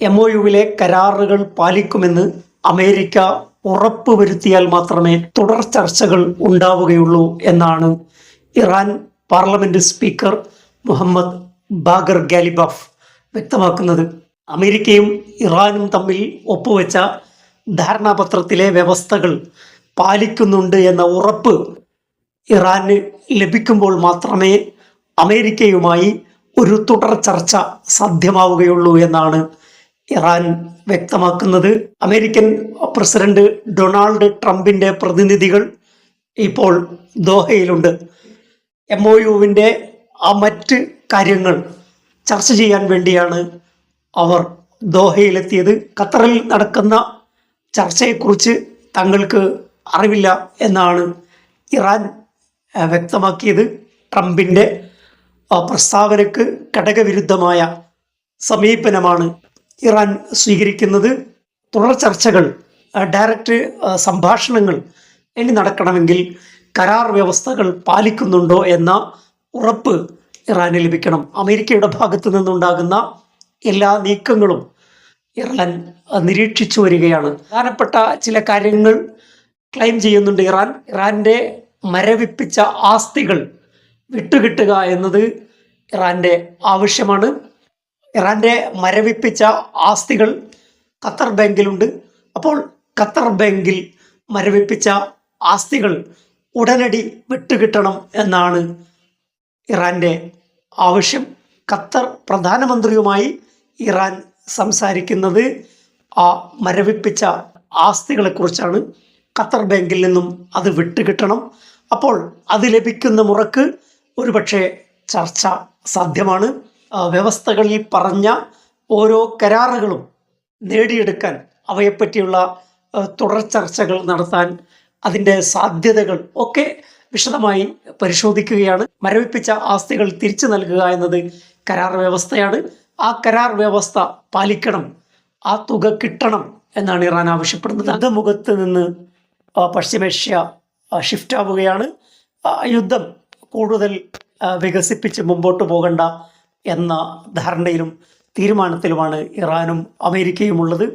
MOUവിലെ കരാറുകൾ പാലിക്കുമെന്ന് അമേരിക്ക ഉറപ്പുവരുത്തിയാൽ മാത്രമേ തുടർ ചർച്ചകൾ ഉണ്ടാവുകയുള്ളൂ എന്നാണ് Iran parliament speaker Mohammad Bagher Ghalibaf വ്യക്തമാക്കുന്നത്. അമേരിക്കയും ഇറാനും തമ്മിൽ ഒപ്പുവെച്ച ധാരണാപത്രത്തിലെ വ്യവസ്ഥകൾ പാലിക്കുന്നുണ്ട് എന്ന ഉറപ്പ് ഇറാന് ലഭിക്കുമ്പോൾ മാത്രമേ അമേരിക്കയുമായി ഒരു തുടർ ചർച്ച സാധ്യമാവുകയുള്ളൂ എന്നാണ് ഇറാൻ വ്യക്തമാക്കുന്നത്. അമേരിക്കൻ പ്രസിഡന്റ് ഡൊണാൾഡ് ട്രംപിന്റെ പ്രതിനിധികൾ ഇപ്പോൾ ദോഹയിലുണ്ട്. MOUവിൻ്റെ മറ്റ് കാര്യങ്ങൾ ചർച്ച ചെയ്യാൻ വേണ്ടിയാണ് അവർ ദോഹയിലെത്തിയത്. ഖത്തറിൽ നടക്കുന്ന ചർച്ചയെക്കുറിച്ച് തങ്ങൾക്ക് അറിവില്ല എന്നാണ് ഇറാൻ വ്യക്തമാക്കിയത്. ട്രംപിൻ്റെ പ്രസ്താവനയ്ക്ക് ഘടകവിരുദ്ധമായ സമീപനമാണ് ഇറാൻ സ്വീകരിക്കുന്നത്. തുടർ ചർച്ചകൾ, ഡയറക്റ്റ് സംഭാഷണങ്ങൾ ഇനി നടക്കണമെങ്കിൽ കരാർ വ്യവസ്ഥകൾ പാലിക്കുന്നുണ്ടോ എന്ന ഉറപ്പ് ഇറാന് ലഭിക്കണം. അമേരിക്കയുടെ ഭാഗത്തു നിന്നുണ്ടാകുന്ന എല്ലാ നീക്കങ്ങളും ഇറാൻ നിരീക്ഷിച്ചു വരികയാണ്. പ്രധാനപ്പെട്ട ചില കാര്യങ്ങൾ ക്ലെയിം ചെയ്യുന്നുണ്ട് ഇറാൻ. ഇറാൻ്റെ മരവിപ്പിച്ച ആസ്തികൾ വിട്ടുകിട്ടുക എന്നത് ഇറാൻ്റെ ആവശ്യമാണ്. ഇറാൻ്റെ മരവിപ്പിച്ച ആസ്തികൾ ഖത്തർ ബാങ്കിലുണ്ട്. അപ്പോൾ ഖത്തർ ബാങ്കിൽ മരവിപ്പിച്ച ആസ്തികൾ ഉടനടി വിട്ടുകിട്ടണം എന്നാണ് ഇറാൻ്റെ ആവശ്യം. ഖത്തർ പ്രധാനമന്ത്രിയുമായി ഇറാൻ സംസാരിക്കുന്നത് ആ മരവിപ്പിച്ച ആസ്തികളെക്കുറിച്ചാണ്. ഖത്തർ ബാങ്കിൽ നിന്നും അത് വിട്ടുകിട്ടണം. അപ്പോൾ അത് ലഭിക്കുന്ന മുറക്ക് ഒരുപക്ഷെ ചർച്ച സാധ്യമാണ്. വ്യവസ്ഥകളിൽ പറഞ്ഞ ഓരോ കരാറുകളും നേടിയെടുക്കാൻ, അവയെപ്പറ്റിയുള്ള തുടർ ചർച്ചകൾ നടത്താൻ, അതിൻ്റെ സാധ്യതകൾ ഒക്കെ വിശദമായി പരിശോധിക്കുകയാണ്. മരവിപ്പിച്ച ആസ്തികൾ തിരിച്ചു നൽകുക എന്നത് കരാർ വ്യവസ്ഥയാണ്. ആ കരാർ വ്യവസ്ഥ പാലിക്കണം, ആ തുക കിട്ടണം എന്നാണ് ഇറാൻ ആവശ്യപ്പെടുന്നത്. യുദ്ധമുഖത്ത് നിന്ന് പശ്ചിമേഷ്യ ഷിഫ്റ്റ് ആവുകയാണ്. യുദ്ധം കൂടുതൽ വികസിപ്പിച്ച് മുമ്പോട്ട് പോകണ്ട എന്ന ധാരണയിലും തീരുമാനത്തിലുമാണ് ഇറാനും അമേരിക്കയും ഉള്ളത്.